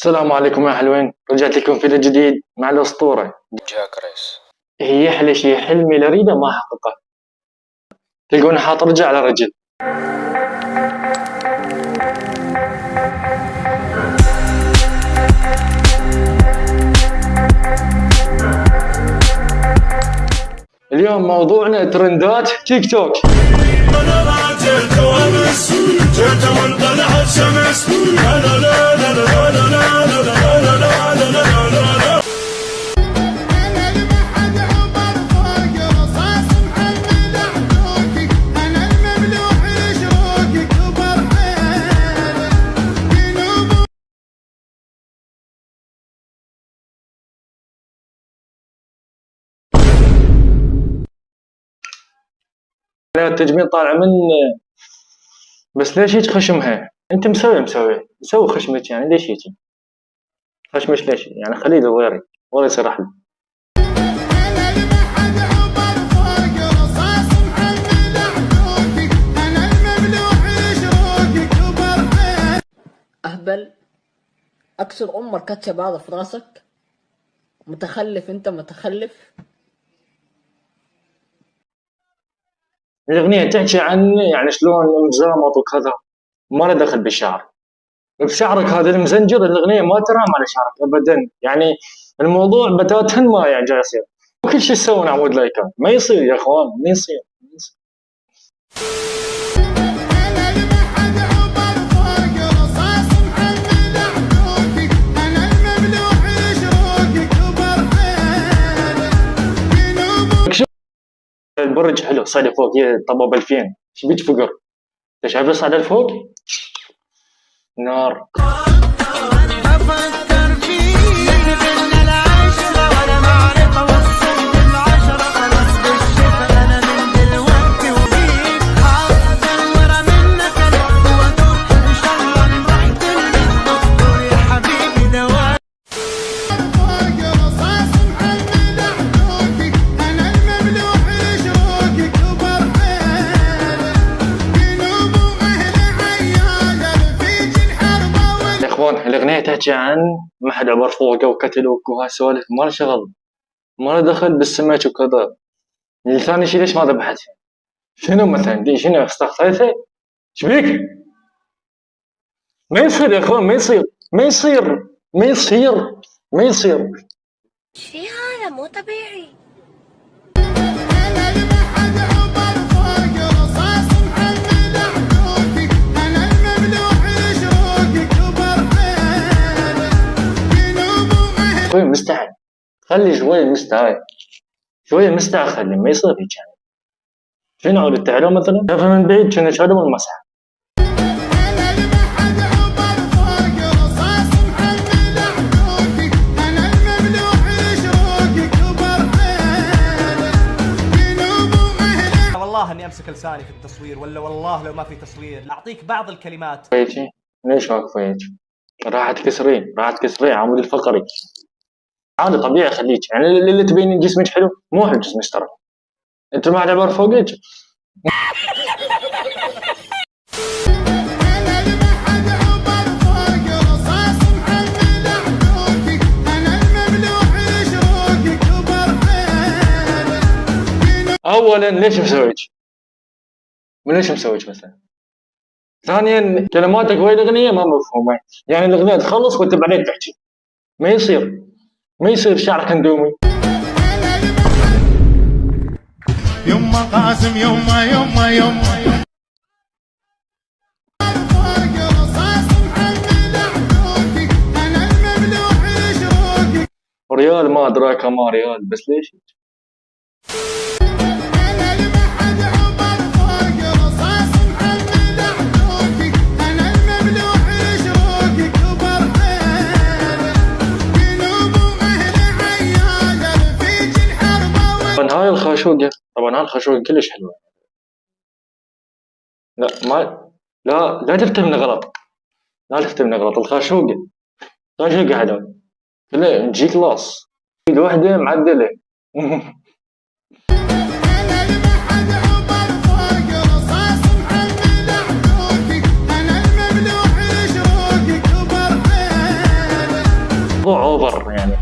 السلام عليكم يا حلوين، رجعت لكم فيديو جديد مع الأسطورة جاك ريس. هي يحلى شي حلمي لريده ما حققه، تلقوني حاط رجل على رجل. اليوم موضوعنا ترندات تيك توك. التجميل طالع من بس ليش هيك خشمها؟ انت مسوي خشمك يعني ليش هيك؟ خشمك ليش؟ يعني خليه لغيري ولا يصير احلى. اهبل اكسر كاتشب هذا في راسك. متخلف انت متخلف. الأغنية تحكي عن يعني شلون مزامط وكذا، ما له دخل بالشعر. بشعرك هذا المزنجر الأغنية ما ترام على شعرك أبدا، يعني الموضوع بتاتا ما يعني جاي يصير. وكل شيء تسوون عمود لايكات، ما يصير يا اخوان، ما يصير. البرج حلو صعد فوق، هي طبب 2000 ايش بيك فقر؟ انت شايف صعد لفوق؟ نار. الأغنية تحكي عن ما حد عبر فوقه وقتلوك وهالسوالف، ما له شغل، ما له دخل بالسمك وكذا. الثاني شي ليش ما ذبحت؟ شنو مثلا دي شنو استخفيته؟ ايش بيك؟ ما يصير يا اخوان، ما يصير ما يصير ما يصير ما يصير. شي هذا مو طبيعي. شوي مستحي، خلي شوي مستحي، شوي مستحي، خلي ما يصير هيك يعني. شنو عود التعلو مثلا؟ شافه من بعيد كنا شادو من المسح. والله اني امسك لساني في التصوير، ولا والله لو ما في تصوير لاعطيك بعض الكلمات. فيتي ليش واقفه هيك؟ راح تكسرين عمود الفقري. عادي طبيعي خليك، يعني اللي تبين جسمك حلو مو حلو جسمك ترى. انت ما عبر فوقك. اولا ليش مسويك؟ ليش مسويك مثلا؟ ثانيا كلماتك وين الاغنيه ما مفهومه، يعني الاغنيه تخلص وانت بعدين تحكي. ما يصير شعرك اندومي. يما قاسم يما ريال ما ادراك ما ريال، بس ليش؟ هاي الخاشوقة، طبعا هاي الخاشوقة كلش حلوة. لا تفهمني غلط، الخاشوقة حلوة، لا جي كلاس، ايد واحدة معدلة. موضوع اوفر يعني.